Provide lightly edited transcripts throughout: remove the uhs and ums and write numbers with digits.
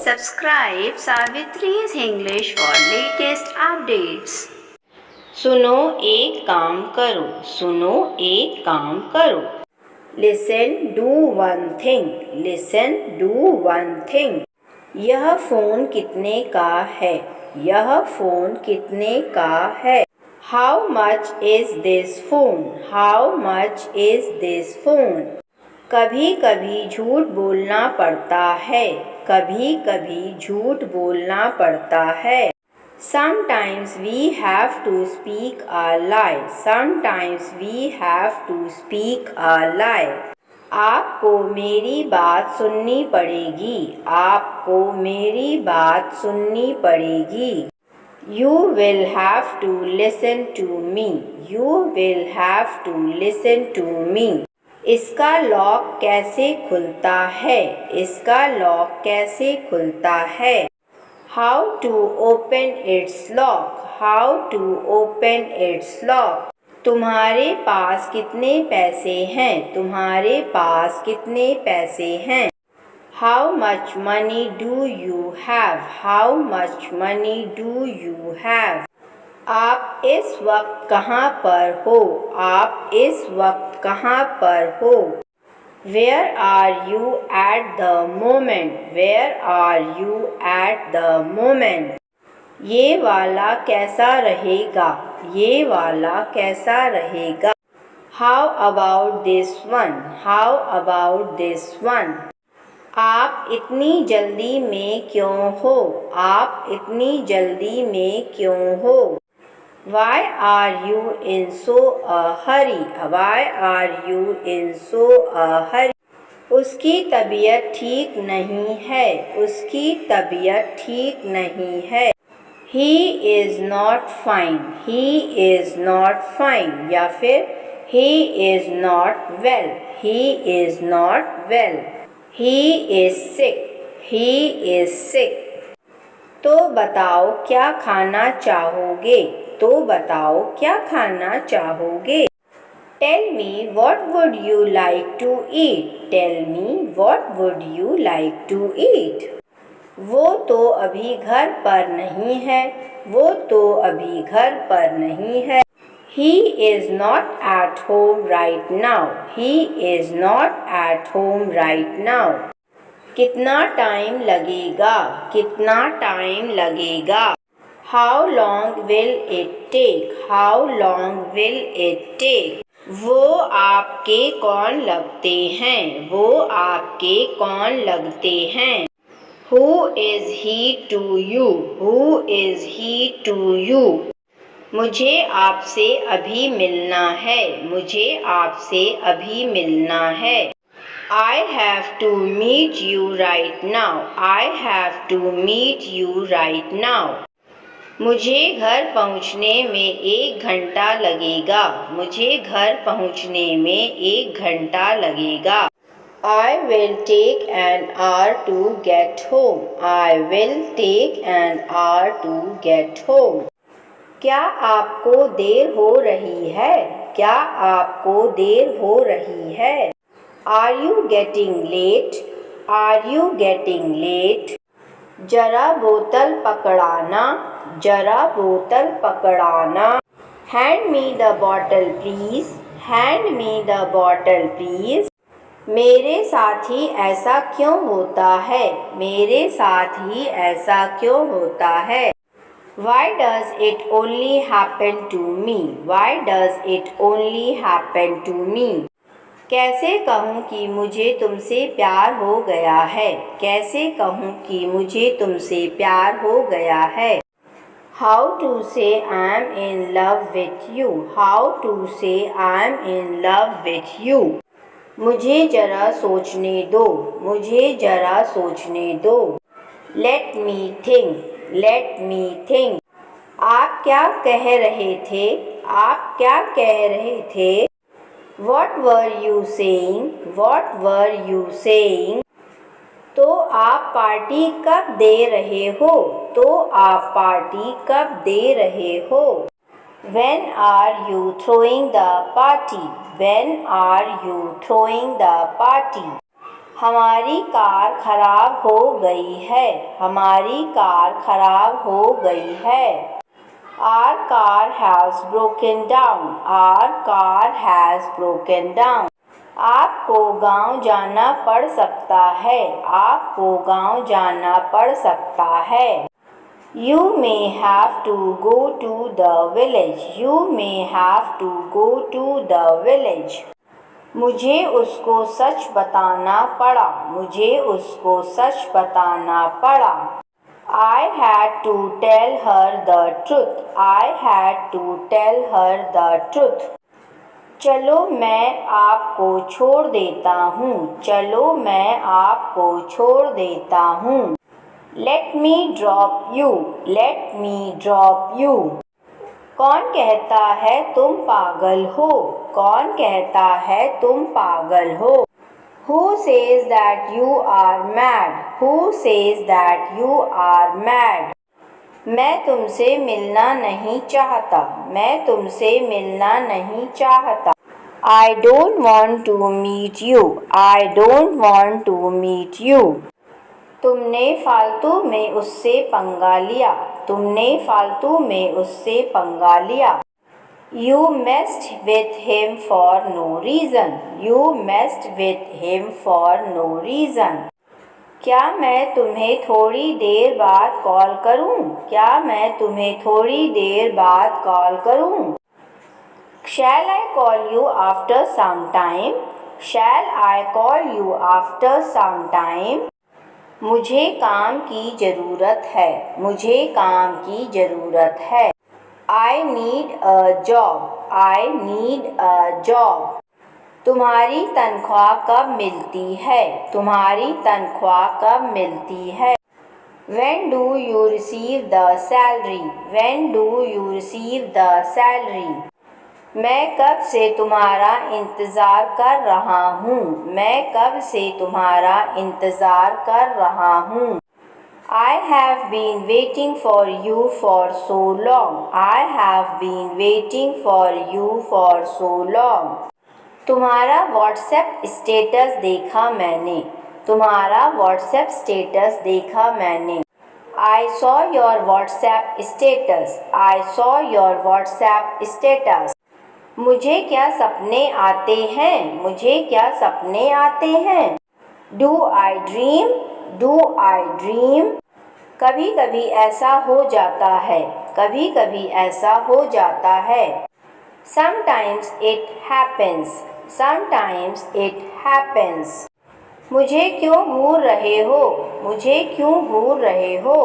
subscribe Savitri's English for latest updates. सुनो एक काम करो, सुनो एक काम करो. Listen, do one thing. Listen, do one thing. यह फ़ोन कितने का है? यह फ़ोन कितने का है? How much is this phone? How much is this phone? कभी कभी झूठ बोलना पड़ता है. कभी कभी झूठ बोलना पड़ता है. Sometimes we have to speak a lie. Sometimes we have to speak a lie. आपको मेरी बात सुननी पड़ेगी. आपको मेरी बात सुननी पड़ेगी. You will have to listen to me. You will have to listen to me. इसका लॉक कैसे खुलता है? इसका लॉक कैसे खुलता है? How to open its lock? How to open its lock? तुम्हारे पास कितने पैसे हैं? तुम्हारे पास कितने पैसे हैं? How much money do you have? How much money do you have? आप इस वक्त कहाँ पर हो? आप इस वक्त कहाँ पर हो? Where are you at the moment? Where are you at the moment? ये वाला कैसा रहेगा? ये वाला कैसा रहेगा? How about this one? How about this one? आप इतनी जल्दी में क्यों हो? आप इतनी जल्दी में क्यों हो? Why are you in so a hurry? Why are you in so a hurry? उसकी तबीयत ठीक नहीं है. उसकी तबीयत ठीक नहीं है. He is not fine. He is not fine. या फिर He is not well. He is not well. He is sick. He is sick. तो बताओ क्या खाना चाहोगे? तो बताओ क्या खाना चाहोगे? Tell me what would you like to eat? Tell me what would you like to eat? वो तो अभी घर पर नहीं है. वो तो अभी घर पर नहीं है. He is not at home right now. He is not at home right now. कितना टाइम लगेगा? कितना टाइम लगेगा? How long will it take? How long will it take? वो आपके कौन लगते हैं? वो आपके कौन लगते हैं? Who is he to you? Who is he to you? मुझे आपसे अभी मिलना है. मुझे आपसे अभी मिलना है. I have to meet you right now. I have to meet you right now. मुझे घर पहुंचने में 1 घंटा लगेगा. मुझे घर पहुंचने में 1 घंटा लगेगा. I will take an hour to get home. I will take an hour to get home. क्या आपको देर हो रही है? क्या आपको देर हो रही है? Are you getting late? Are you getting late? जरा बोतल पकड़ाना. जरा बोतल पकड़ाना. Hand me the bottle please. Hand me the bottle please. मेरे साथ ही ऐसा क्यों होता है? मेरे साथ ही ऐसा क्यों होता है? Why does it only happen to me? Why does it only happen to me? कैसे कहूँ कि मुझे तुमसे प्यार हो गया है? कैसे कहूँ कि मुझे तुमसे प्यार हो गया है? How to say I'm in love with you? How to say I'm in love with you? मुझे जरा सोचने दो. मुझे जरा सोचने दो. Let me think. Let me think. आप क्या कह रहे थे? आप क्या कह रहे थे? What were you saying? What were you saying? तो आप पार्टी कब दे रहे हो? तो आप पार्टी कब दे रहे हो? When are you throwing the party? When are you throwing the party? हमारी कार खराब हो गई है। हमारी कार खराब हो गई है। Our car has broken down. Our car has broken down. आपको गांव जाना पड़ सकता है। आपको गांव जाना पड़ सकता है। You may have to go to the village. You may have to go to the village. मुझे उसको सच बताना पड़ा। मुझे उसको सच बताना पड़ा। I had to tell her the truth. I had to tell her the truth. चलो मैं आपको छोड़ देता हूँ। चलो मैं आपको छोड़ देता हूँ। Let me drop you. Let me drop you. कौन कहता है तुम पागल हो? कौन कहता है तुम पागल हो? Who says that you are mad? Who says that you are mad? मैं तुमसे मिलना नहीं चाहता। मैं तुमसे मिलना नहीं चाहता। I don't want to meet you. I don't want to meet you. तुमने फालतू में उससे पंगा लिया। तुमने फालतू में उससे पंगा लिया। You messed with him for no reason. You messed with him for no reason. क्या मैं तुम्हें थोड़ी देर बाद कॉल करूं? क्या मैं तुम्हें थोड़ी देर बाद कॉल करूं? Shall I call you after some time? Shall I call you after some time? मुझे काम की ज़रूरत है। मुझे काम की ज़रूरत है। I need a job. I need a job. तुम्हारी तनख्वाह कब मिलती है? तुम्हारी तनख्वाह कब मिलती है? When do you receive the salary? When do you receive the salary? मैं कब से तुम्हारा इंतज़ार कर रहा हूँ। मैं कब से तुम्हारा इंतज़ार कर रहा हूँ। I have been waiting for you for so long. I have been waiting for you for so long. तुम्हारा व्हाट्सएप स्टेटस देखा मैंने। तुम्हारा व्हाट्सएप स्टेटस देखा मैंने। I saw your WhatsApp status. I saw your WhatsApp status. मुझे क्या सपने आते हैं? मुझे क्या सपने आते हैं? Do I dream? Do I dream? कभी कभी ऐसा हो जाता है। कभी कभी ऐसा हो जाता है। Sometimes it happens. Sometimes it happens. मुझे क्यों घूर रहे हो? मुझे क्यों घूर रहे हो?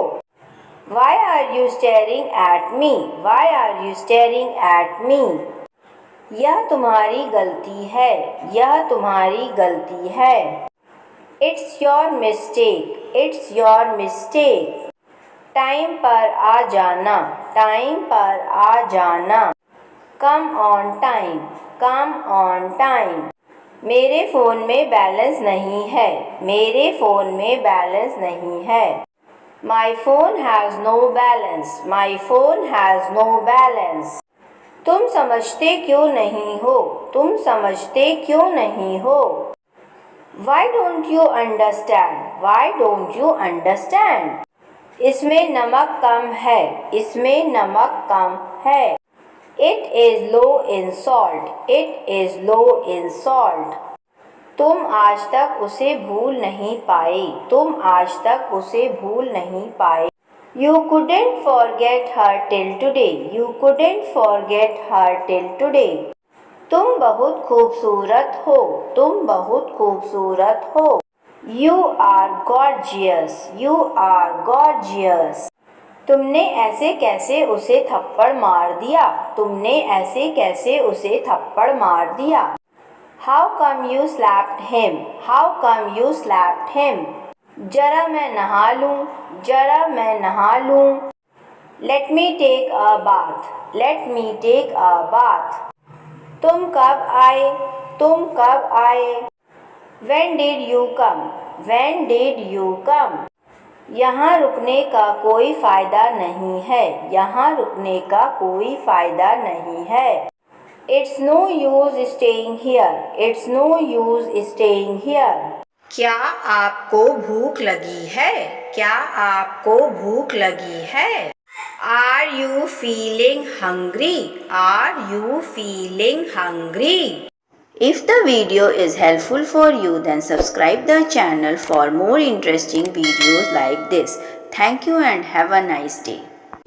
Why are you staring at me? Why are you staring at me? यह तुम्हारी गलती है। यह तुम्हारी गलती है। It's your mistake. It's your mistake. Time पर आ जाना। टाइम पर आ जाना। Come on time. Come on time. मेरे फ़ोन में बैलेंस नहीं है। मेरे फ़ोन में बैलेंस नहीं है। My phone has no balance. My phone has no balance. तुम समझते क्यों नहीं हो? तुम समझते क्यों नहीं हो? Why don't you understand? Why don't you understand? इसमें नमक कम है। इसमें नमक कम है। It is low in salt. It is low in salt. तुम आज तक उसे भूल नहीं पाए। तुम आज तक उसे भूल नहीं पाए। You couldn't forget her till today. You couldn't forget her till today. तुम बहुत खूबसूरत हो। तुम बहुत खूबसूरत हो। You are gorgeous. You are gorgeous. तुमने ऐसे कैसे उसे थप्पड़ मार दिया? तुमने ऐसे कैसे उसे थप्पड़ मार दिया? How come you slapped him? How come you slapped him? जरा मैं नहा लूँ। जरा मैं नहा लूँ। Let me take a bath. Let me take a bath. तुम कब आए? तुम कब आए? When did you come? When did you come? यहाँ रुकने का कोई फ़ायदा नहीं है। यहाँ रुकने का कोई फ़ायदा नहीं है। It's no use staying here. It's no use staying here. क्या आपको भूख लगी है? क्या आपको भूख लगी है? Are you feeling hungry? Are you feeling hungry? If the video is helpful for you, then subscribe the channel for more interesting videos like this. Thank you and have a nice day.